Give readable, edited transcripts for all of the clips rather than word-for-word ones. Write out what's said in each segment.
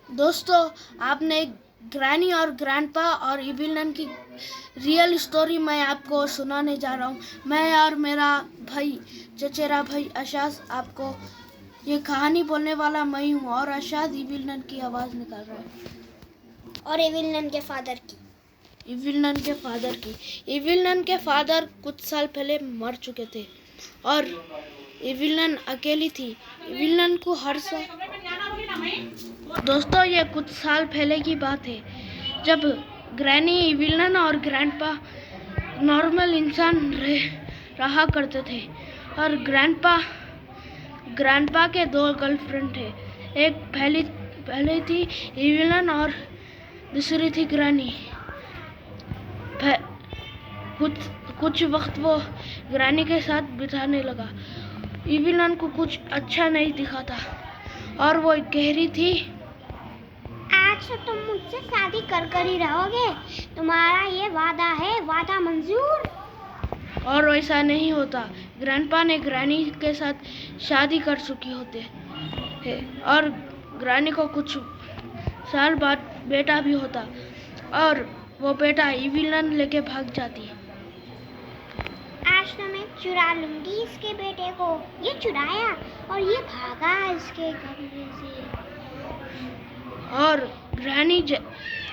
दोस्तों, आपने ग्रैनी और ग्रैंडपा और इविलन की रियल स्टोरी मैं आपको सुनाने जा रहा हूँ। मैं और मेरा भाई चचेरा भाई अशाद आपको ये कहानी बोलने वाला मैं हूँ और अशाद इविलन की आवाज़ निकाल रहा है। और इविलन के फादर की इविलन के फादर कुछ साल पहले मर चुके थे और इविलन अकेली थी। इविलन को हर साल दोस्तों, ये कुछ साल पहले की बात है जब ग्रैनी, इविलन और ग्रैंडपा नॉर्मल इंसान रहा करते थे। और ग्रैंडपा के दो गर्लफ्रेंड थे। एक पहले थी इविलन और दूसरी थी ग्रैनी। कुछ वक्त वो ग्रैनी के साथ बिताने लगा। इविलन को कुछ अच्छा नहीं दिखा था और वो कह रही थी, आज तो तुम मुझसे शादी कर ही रहोगे। तुम्हारा ये वादा है, वादा मंजूर। और वैसा नहीं होता। ग्रैंडपा ने ग्रैनी के साथ शादी कर चुकी होते है और ग्रैनी को कुछ साल बाद बेटा भी होता और वो बेटा इविलन लेके भाग जाती। आज तो मैं चुरा लूंगी इसके बेटे को। ये चुराया और ये भागा इसके कमरे से। और ग्रैनी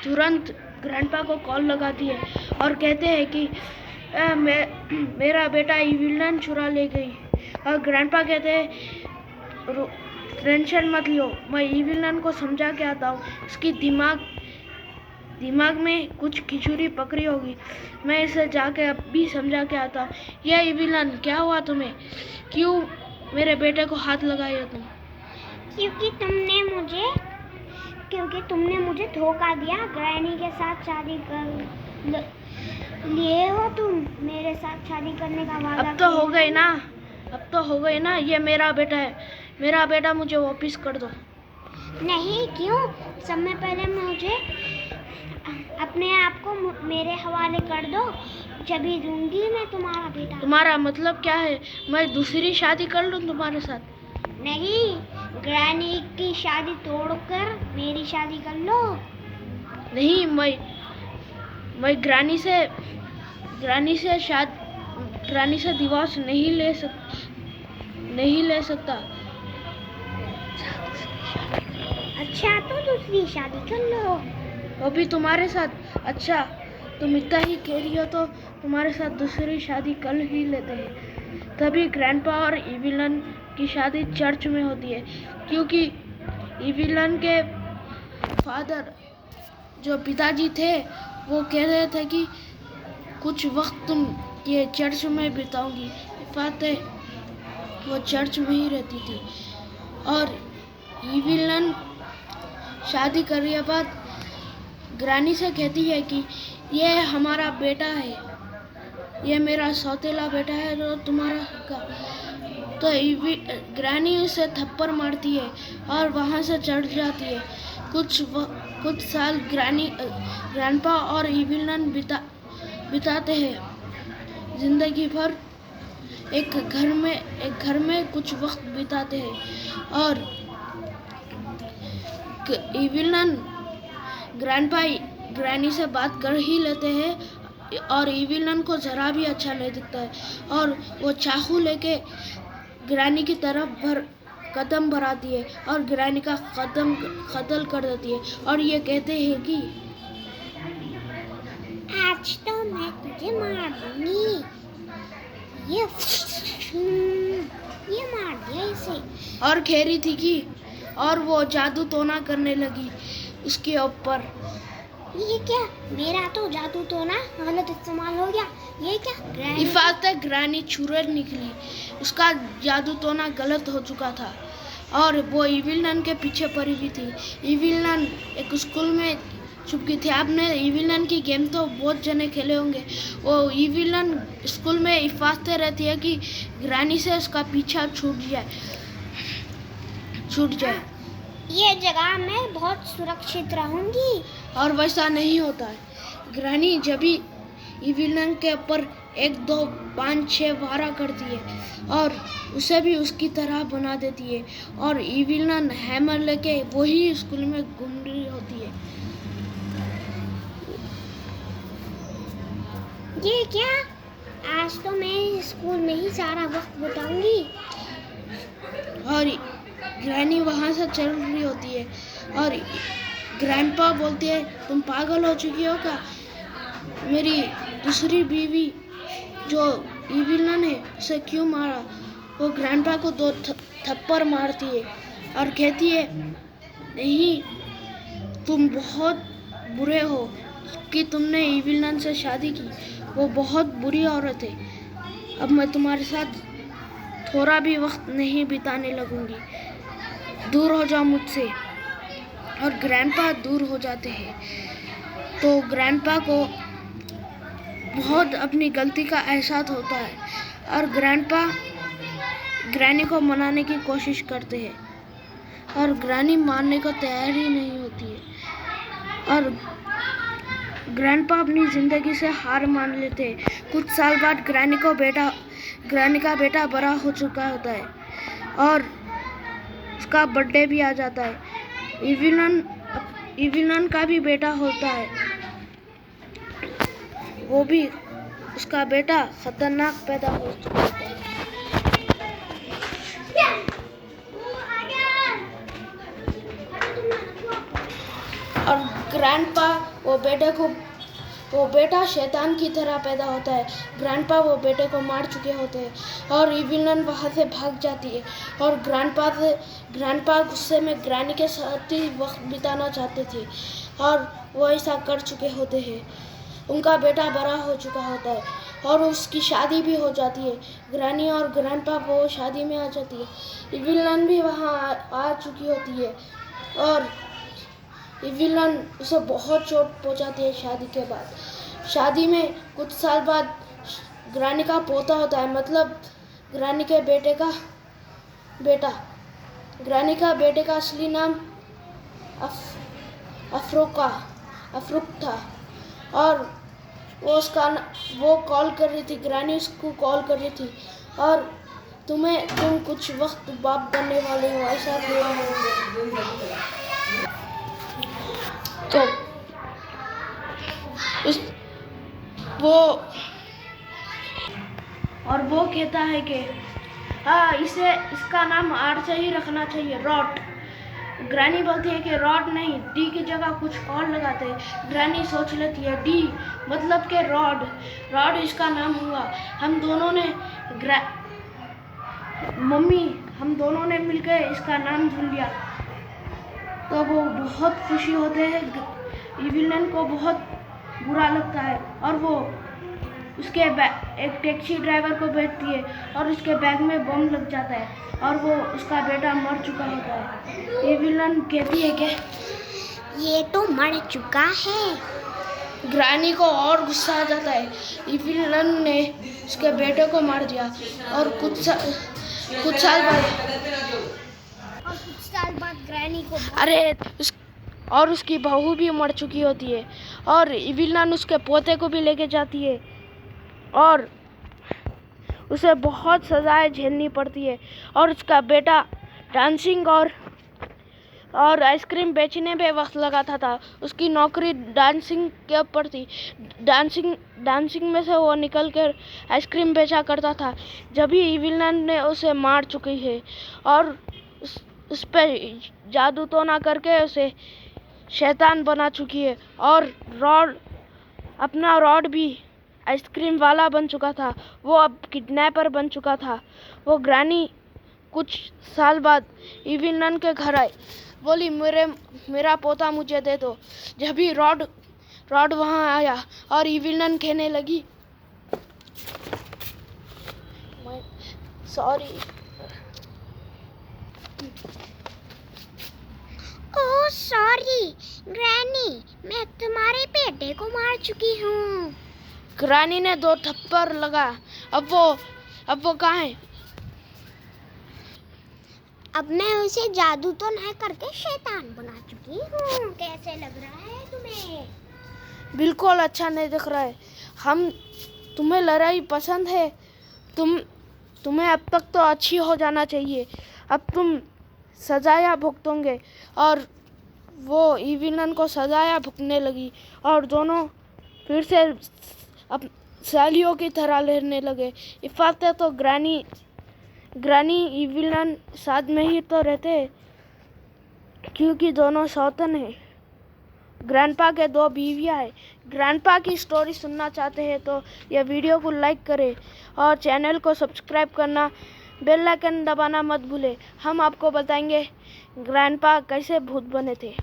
तुरंत ग्रैंडपा को कॉल लगाती है और कहते हैं कि मेरा बेटा इविलन चुरा ले गई। और ग्रैंडपा कहते हैं, टेंशन मत लो, मैं इविलन को समझा के आता हूँ। इसकी दिमाग में कुछ खिचड़ी पकड़ी होगी। मैं इसे जाके अभी समझा के आता हूँ। ये इविलन, क्या हुआ तुम्हें? क्यों मेरे बेटे को हाथ लगाया तुम? क्योंकि तुमने मुझे धोखा दिया। ग्रैनी के साथ शादी कर लिए हो तुम। मेरे साथ शादी करने का वादा अब तो हो गई ना। ये मेरा बेटा है। मेरा बेटा मुझे वापिस कर दो। नहीं, क्यों? समय पहले मुझे अपने आप को मेरे हवाले कर दो, जभी दूंगी मैं तुम्हारा बेटा। तुम्हारा मतलब क्या है? मैं दूसरी शादी कर लूं तुम्हारे साथ? नहीं, ग्रैनी की शादी तोड़कर मेरी शादी कर लो। नहीं, मैं ग्रैनी से डिवोर्स नहीं ले सकता। अच्छा, तो दूसरी शादी कर लो। वो भी तुम्हारे साथ? अच्छा, तुम इतना ही कह रही हो तो तुम्हारे साथ दूसरी शादी कर ही लेते हैं। तभी ग्रैंडपा और इविलन की शादी चर्च में होती है, क्योंकि इविलन के फादर, जो पिताजी थे, वो कह रहे थे कि कुछ वक्त तुम ये चर्च में बिताओगी। वो चर्च में ही रहती थी। और इविलन शादी करने के बाद ग्रैनी से कहती है कि ये हमारा बेटा है, ये मेरा सौतेला बेटा है, तो तुम्हारा का। तो ग्रैनी उसे थप्पड़ मारती है और वहाँ से चढ़ जाती है। कुछ साल ग्रैंडपा और इविलन बिताते हैं। जिंदगी भर एक घर में कुछ वक्त बिताते हैं। और इविलन ग्रैनी से बात कर ही लेते हैं और इविलन को जरा भी अच्छा नहीं दिखता है और वो चाकू लेके ग्रैनी की तरफ कदम बढ़ाती है और ग्रैनी का कत्ल कर देती है। और ये कहते हैं कि आज तो मैं तुझे मार दूंगी। ये मार दिया इसे। और कह रही थी कि और वो जादू टोना करने लगी उसके ऊपर। ये क्या? मेरा तो जादू टोना गलत इस्तेमाल हो गया। ये क्या? इफात ग्रैनी चुड़ैल निकली। उसका जादू टोना गलत हो चुका था और वो इविलन के पीछे पड़ी हुई थी। इविलन एक स्कूल में छुप गई थी। आपने इविलन की गेम तो बहुत जने खेले होंगे। वो इविलन स्कूल में इफाते रहती है कि ग्रैनी से उसका पीछा छूट जाए। ये जगह मैं बहुत सुरक्षित रहूंगी। और वैसा नहीं होता है। ग्रैनी जब भी इविलन के ऊपर एक दो 5-6 वारा करती है और उसे भी उसकी तरह बना देती है। और इविलन हैमर लेके वही स्कूल में घूम रही होती है। ये क्या? आज तो मैं स्कूल में ही सारा वक्त बिताऊंगी। और ग्रैनी वहाँ से चल रही होती है और ग्रैंडपा बोलती है, तुम पागल हो चुकी हो क्या? मेरी दूसरी बीवी जो इविलन है उसे क्यों मारा? वो ग्रैंडपा को 2 थप्पड़ मारती है और कहती है, नहीं, तुम बहुत बुरे हो कि तुमने इविलन से शादी की। वो बहुत बुरी औरत है। अब मैं तुम्हारे साथ थोड़ा भी वक्त नहीं बिताने लगूंगी। दूर हो जाओ मुझसे। और ग्रैंडपा दूर हो जाते हैं। तो ग्रैंडपा को बहुत अपनी गलती का एहसास होता है और ग्रैंडपा ग्रैनी को मनाने की कोशिश करते हैं और ग्रैनी मानने को तैयार ही नहीं होती है और ग्रैंडपा अपनी ज़िंदगी से हार मान लेते हैं। कुछ साल बाद ग्रैनी का बेटा बड़ा हो चुका होता है और उसका बर्थडे भी आ जाता है। इविलन का भी बेटा होता है। वो भी उसका बेटा खतरनाक पैदा हो चुका होता है। और ग्रैंडपा वो बेटा शैतान की तरह पैदा होता है। ग्रैंडपा वो बेटे को मार चुके होते हैं और इविलन वहाँ से भाग जाती है और ग्रैंडपा गुस्से में ग्रैनी के साथ ही वक्त बिताना चाहते थे और वो ऐसा कर चुके होते हैं। उनका बेटा बड़ा हो चुका होता है और उसकी शादी भी हो जाती है। ग्रैनी और ग्रैंडपा वो शादी में आ जाती है। इविलन भी वहाँ आ चुकी होती है और इविलन उसे बहुत चोट पहुँचाती है। शादी के बाद, शादी में कुछ साल बाद ग्रैनी का पोता होता है, मतलब ग्रैनी के बेटे का बेटा। ग्रैनी का बेटे का असली नाम अफरुक था और वो कॉल कर रही थी, ग्रैनी उसको कॉल कर रही थी और तुम कुछ वक्त बाप बनने वाले हो, ऐसा हुआ है। तो वो कहता है कि इसका नाम आर से ही रखना चाहिए, रॉट। ग्रैनी बोलती है कि रॉट नहीं, डी की जगह कुछ और लगाते हैं। ग्रैनी सोच लेती है डी मतलब कि रॉड इसका नाम हुआ। हम दोनों ने मिलकर इसका नाम ढूंढ लिया। तो वो बहुत खुशी होते हैं। इविलन को बहुत बुरा लगता है और वो एक टैक्सी ड्राइवर को भेजती है और उसके बैग में बम लग जाता है और वो उसका बेटा मर चुका होता है। इविलन कहती है कि ये तो मर चुका है। ग्रैनी को और गुस्सा आ जाता है। इविलन ने उसके बेटे को मार दिया और कुछ साल बाद ग्रैनी को उसकी बहू भी मर चुकी होती है और इविलन उसके पोते को भी लेके जाती है और उसे बहुत सजाएं झेलनी पड़ती है और उसका बेटा डांसिंग और आइसक्रीम बेचने पे वक्त लगाता था। उसकी नौकरी डांसिंग के ऊपर थी। डांसिंग में से वो निकल कर आइसक्रीम बेचा करता था। जब ही इविलन ने उसे मार चुकी है और उस पर जादू टोना करके उसे शैतान बना चुकी है और अपना रॉड भी आइसक्रीम वाला बन चुका था। वो अब किडनैपर बन चुका था। वो ग्रैनी कुछ साल बाद इविलन के घर आई, बोली मेरा पोता मुझे दे दो। जब भी रॉड वहाँ आया और इविलन कहने लगी, सॉरी, ओह सॉरी ग्रैनी, मैं तुम्हारे बेटे को मार चुकी हूँ। ग्रैनी ने 2 थप्पड़ लगा। अब वो कहाँ है? अब मैं उसे जादू तो नहीं करके शैतान बना चुकी हूँ। कैसे लग रहा है तुम्हें? बिल्कुल अच्छा नहीं दिख रहा है। तुम्हें लड़ाई पसंद है तुम्हें अब तक तो अच्छी हो जाना चाहिए। अब तुम सजाया भुगतोगे। और वो इविलन को सजाया भुगतने लगी और दोनों फिर से अब सालियों की तरह रहने लगे। इफ़ाते तो ग्रानी इविलन साथ में ही तो रहते, क्योंकि दोनों सौतन हैं। ग्रैंडपा के 2 बीवियाँ हैं। ग्रैंडपा की स्टोरी सुनना चाहते हैं तो यह वीडियो को लाइक करें और चैनल को सब्सक्राइब करना, बेल आइकन दबाना मत भूलें। हम आपको बताएंगे ग्रैंडपा कैसे भूत बने थे।